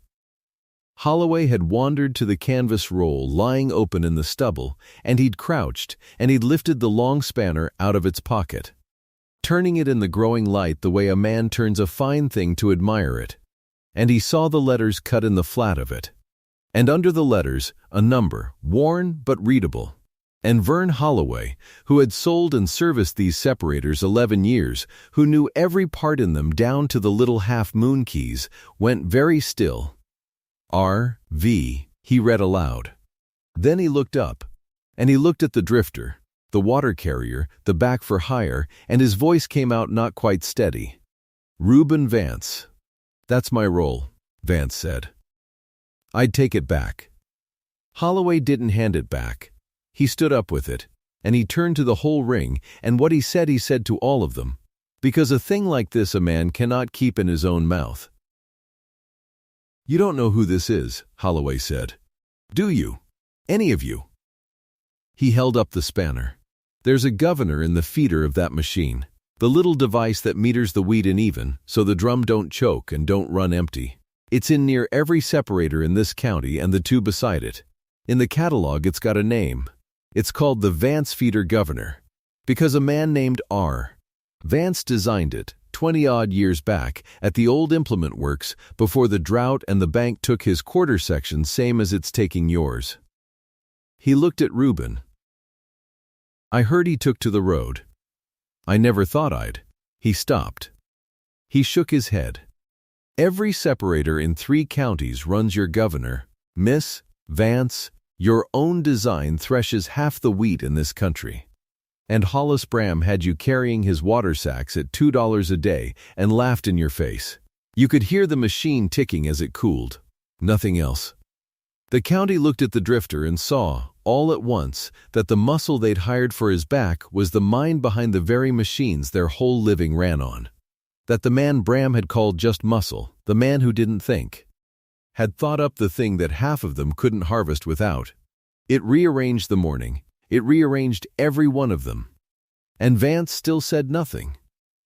Holloway had wandered to the canvas roll lying open in the stubble, and he'd crouched, and he'd lifted the long spanner out of its pocket, turning it in the growing light the way a man turns a fine thing to admire it. And he saw the letters cut in the flat of it. And under the letters, a number, worn but readable. And Vern Holloway, who had sold and serviced these separators 11 years, who knew every part in them down to the little half-moon keys, went very still. R.V., he read aloud. Then he looked up, and he looked at the drifter, the water carrier, the back for hire, and his voice came out not quite steady. Reuben Vance. That's my role, Vance said. I'd take it back. Holloway didn't hand it back. He stood up with it, and he turned to the whole ring, and what he said to all of them. Because a thing like this a man cannot keep in his own mouth. You don't know who this is, Holloway said. Do you? Any of you? He held up the spanner. There's a governor in the feeder of that machine. The little device that meters the wheat in even, so the drum don't choke and don't run empty. It's in near every separator in this county and the two beside it. In the catalog it's got a name. It's called the Vance Feeder Governor. Because a man named R. Vance designed it, 20-odd years back, at the old implement works, before the drought and the bank took his quarter section same as it's taking yours. He looked at Reuben. I heard he took to the road. I never thought I'd. He stopped. He shook his head. Every separator in 3 counties runs your governor. Miss Vance, your own design threshes half the wheat in this country. And Hollis Bram had you carrying his water sacks at $2 a day and laughed in your face. You could hear the machine ticking as it cooled. Nothing else. The county looked at the drifter and saw, all at once, that the muscle they'd hired for his back was the mind behind the very machines their whole living ran on. That the man Bram had called just muscle, the man who didn't think, had thought up the thing that half of them couldn't harvest without. It rearranged the morning. It rearranged every one of them. And Vance still said nothing.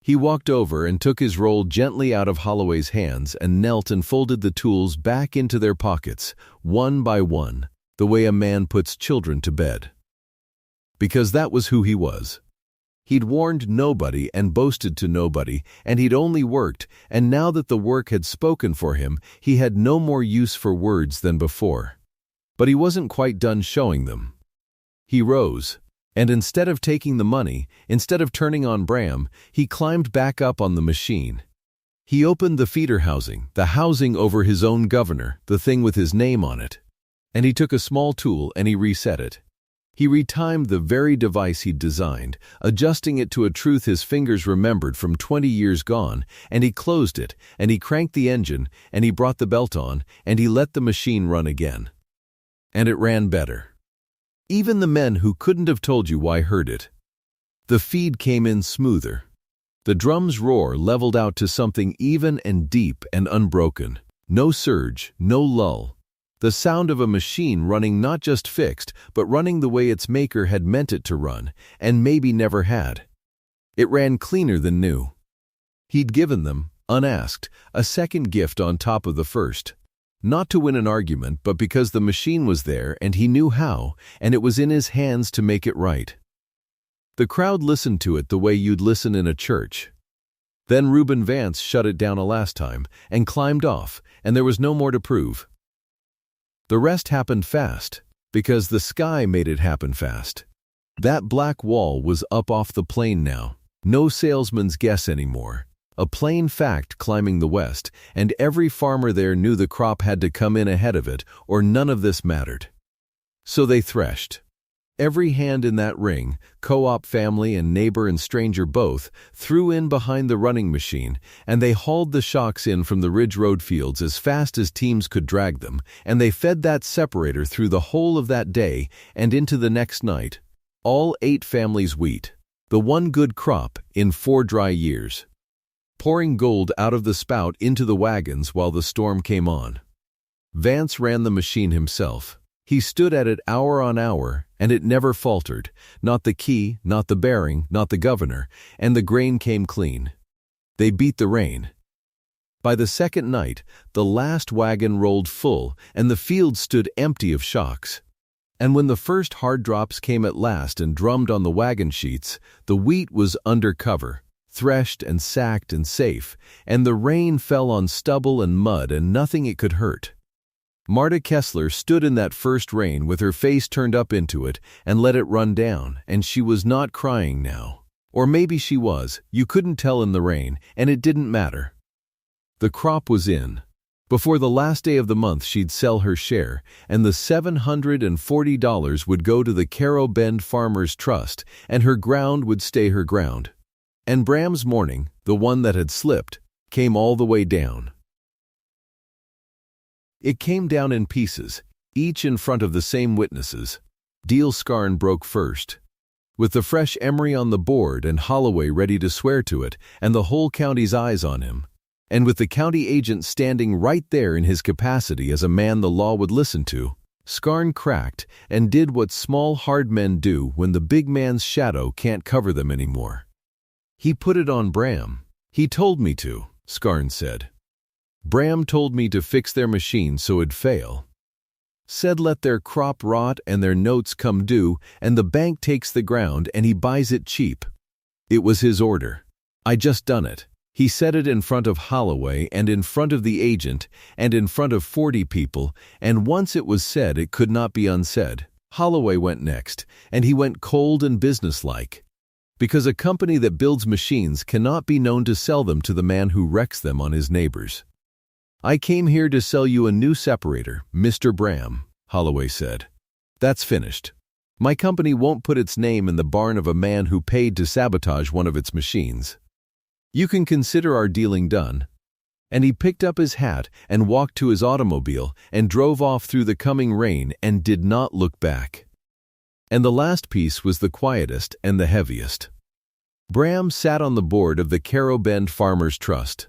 He walked over and took his roll gently out of Holloway's hands and knelt and folded the tools back into their pockets, one by one, the way a man puts children to bed. Because that was who he was. He'd warned nobody and boasted to nobody, and he'd only worked, and now that the work had spoken for him, he had no more use for words than before. But he wasn't quite done showing them. He rose, and instead of taking the money, instead of turning on Bram, he climbed back up on the machine. He opened the feeder housing, the housing over his own governor, the thing with his name on it. And he took a small tool and he reset it. He retimed the very device he'd designed, adjusting it to a truth his fingers remembered from 20 years gone, and he closed it, and he cranked the engine, and he brought the belt on, and he let the machine run again. And it ran better. Even the men who couldn't have told you why heard it. The feed came in smoother. The drum's roar leveled out to something even and deep and unbroken. No surge, no lull. The sound of a machine running not just fixed, but running the way its maker had meant it to run, and maybe never had. It ran cleaner than new. He'd given them, unasked, a second gift on top of the first. Not to win an argument, but because the machine was there and he knew how, and it was in his hands to make it right. The crowd listened to it the way you'd listen in a church. Then Reuben Vance shut it down a last time and climbed off, and there was no more to prove. The rest happened fast, because the sky made it happen fast. That black wall was up off the plain now, no salesman's guess anymore. A plain fact climbing the west, and every farmer there knew the crop had to come in ahead of it, or none of this mattered. So they threshed. Every hand in that ring, co-op family and neighbor and stranger both, threw in behind the running machine, and they hauled the shocks in from the Ridge Road fields as fast as teams could drag them, and they fed that separator through the whole of that day and into the next night. All 8 families' wheat. The one good crop in 4 dry years. pouring gold out of the spout into the wagons while the storm came on. Vance ran the machine himself. He stood at it hour on hour, and it never faltered. Not the key, not the bearing, not the governor, and the grain came clean. They beat the rain. By the second night, the last wagon rolled full, and the field stood empty of shocks. And when the first hard drops came at last and drummed on the wagon sheets, the wheat was under cover, threshed and sacked and safe, and the rain fell on stubble and mud and nothing it could hurt. Marta Kessler stood in that first rain with her face turned up into it and let it run down, and she was not crying now. Or maybe she was, you couldn't tell in the rain, and it didn't matter. The crop was in. Before the last day of the month she'd sell her share, and the $740 would go to the Carrow Bend Farmers Trust, and her ground would stay her ground. And Bram's morning, the one that had slipped, came all the way down. It came down in pieces, each in front of the same witnesses. Deal Scarn broke first. With the fresh emery on the board and Holloway ready to swear to it, and the whole county's eyes on him, and with the county agent standing right there in his capacity as a man the law would listen to, Scarn cracked and did what small hard men do when the big man's shadow can't cover them anymore. He put it on Bram. He told me to, Scarn said. Bram told me to fix their machine so it'd fail. Said let their crop rot and their notes come due, and the bank takes the ground and he buys it cheap. It was his order. I just done it. He said it in front of Holloway and in front of the agent and in front of 40 people, and once it was said it could not be unsaid. Holloway went next, and he went cold and businesslike. Because a company that builds machines cannot be known to sell them to the man who wrecks them on his neighbors. I came here to sell you a new separator, Mr. Bram, Holloway said. That's finished. My company won't put its name in the barn of a man who paid to sabotage one of its machines. You can consider our dealing done. And he picked up his hat and walked to his automobile and drove off through the coming rain and did not look back. And the last piece was the quietest and the heaviest. Bram sat on the board of the Carrow Bend Farmers Trust,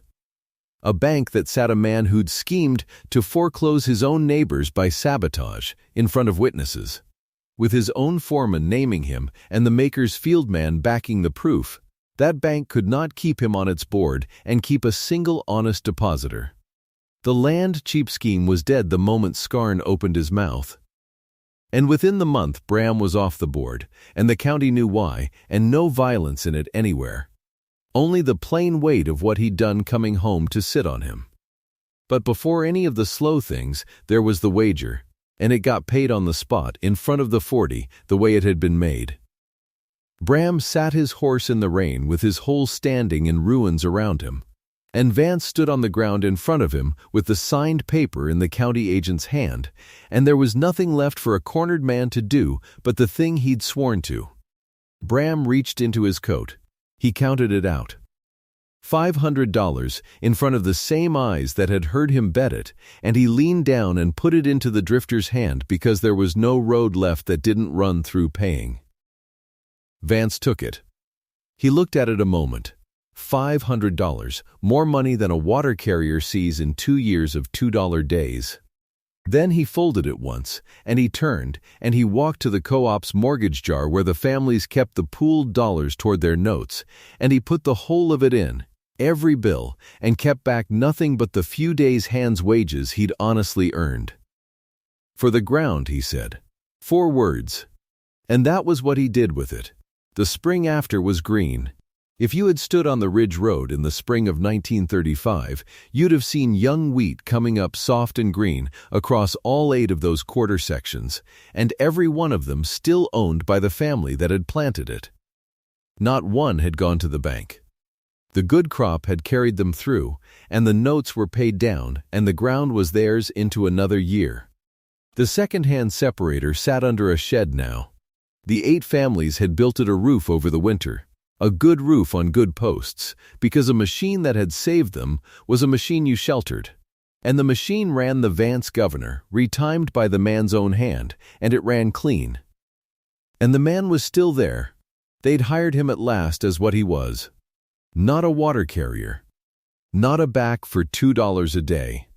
a bank that sat a man who'd schemed to foreclose his own neighbors by sabotage in front of witnesses, with his own foreman naming him and the maker's field man backing the proof. That bank could not keep him on its board and keep a single honest depositor. The land cheap scheme was dead the moment Scarn opened his mouth. And within the month Bram was off the board, and the county knew why, and no violence in it anywhere. Only the plain weight of what he'd done coming home to sit on him. But before any of the slow things, there was the wager, and it got paid on the spot in front of the 40, the way it had been made. Bram sat his horse in the rain with his hole standing in ruins around him, and Vance stood on the ground in front of him with the signed paper in the county agent's hand, and there was nothing left for a cornered man to do but the thing he'd sworn to. Bram reached into his coat. He counted it out. $500 in front of the same eyes that had heard him bet it, and he leaned down and put it into the drifter's hand because there was no road left that didn't run through paying. Vance took it. He looked at it a moment. $500, more money than a water carrier sees in 2 years of $2 days. Then he folded it once, and he turned, and he walked to the co-op's mortgage jar where the families kept the pooled dollars toward their notes, and he put the whole of it in, every bill, and kept back nothing but the few days' hands' wages he'd honestly earned. For the ground, he said. 4 words. And that was what he did with it. The spring after was green. If you had stood on the Ridge Road in the spring of 1935, you'd have seen young wheat coming up soft and green across all 8 of those quarter sections, and every one of them still owned by the family that had planted it. Not one had gone to the bank. The good crop had carried them through, and the notes were paid down, and the ground was theirs into another year. The second-hand separator sat under a shed now. The 8 families had built it a roof over the winter. A good roof on good posts, because a machine that had saved them was a machine you sheltered. And the machine ran the Vance governor, retimed by the man's own hand, and it ran clean. And the man was still there. They'd hired him at last as what he was. Not a water carrier, Not a back for $2 a day.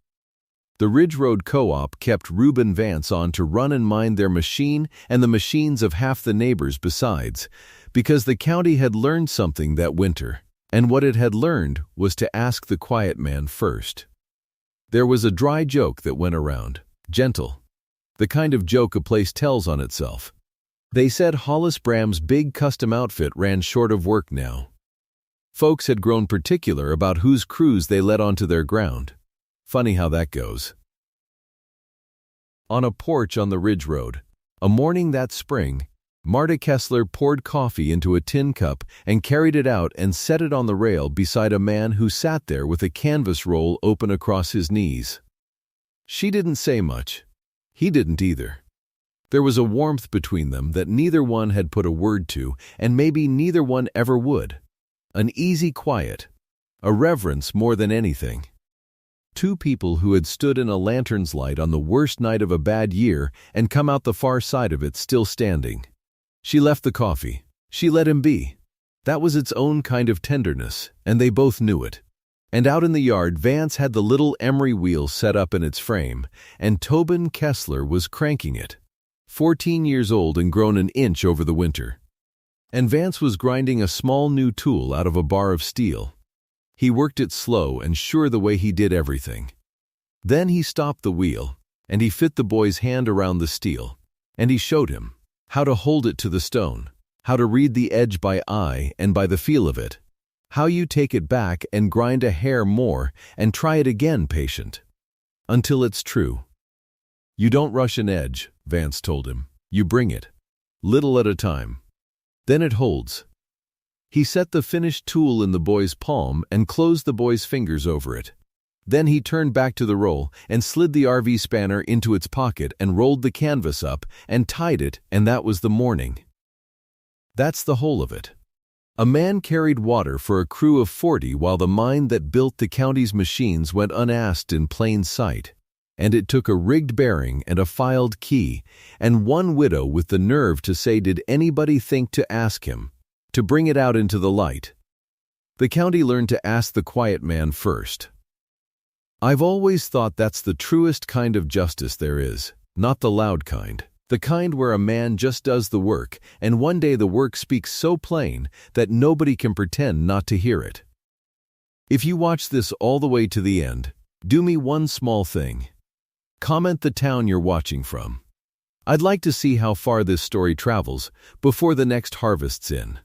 The Ridge Road Co-op kept Reuben Vance on to run and mind their machine and the machines of half the neighbors besides, because the county had learned something that winter, and what it had learned was to ask the quiet man first. There was a dry joke that went around, gentle, the kind of joke a place tells on itself. They said Hollis Bram's big custom outfit ran short of work now. Folks had grown particular about whose crews they let onto their ground. Funny how that goes. On a porch on the Ridge Road, a morning that spring, Marta Kessler poured coffee into a tin cup and carried it out and set it on the rail beside a man who sat there with a canvas roll open across his knees. She didn't say much. He didn't either. There was a warmth between them that neither one had put a word to, and maybe neither one ever would. An easy quiet, a reverence more than anything. Two people who had stood in a lantern's light on the worst night of a bad year and come out the far side of it still standing. She left the coffee. She let him be. That was its own kind of tenderness, and they both knew it. And out in the yard, Vance had the little emery wheel set up in its frame, and Tobin Kessler was cranking it. 14 years old and grown an inch over the winter. And Vance was grinding a small new tool out of a bar of steel. He worked it slow and sure the way he did everything. Then he stopped the wheel, and he fit the boy's hand around the steel, and he showed him how to hold it to the stone, how to read the edge by eye and by the feel of it, how you take it back and grind a hair more and try it again, patient, until it's true. You don't rush an edge, Vance told him. You bring it, little at a time. Then it holds. He set the finished tool in the boy's palm and closed the boy's fingers over it. Then he turned back to the roll and slid the RV spanner into its pocket and rolled the canvas up and tied it, and that was the morning. That's the whole of it. A man carried water for a crew of 40 while the mind that built the county's machines went unasked in plain sight. And it took a rigged bearing and a filed key, and one widow with the nerve to say, did anybody think to ask him, to bring it out into the light? The county learned to ask the quiet man first. I've always thought that's the truest kind of justice there is, not the loud kind, the kind where a man just does the work, and one day the work speaks so plain that nobody can pretend not to hear it. If you watch this all the way to the end, do me one small thing. Comment the town you're watching from. I'd like to see how far this story travels before the next harvest's in.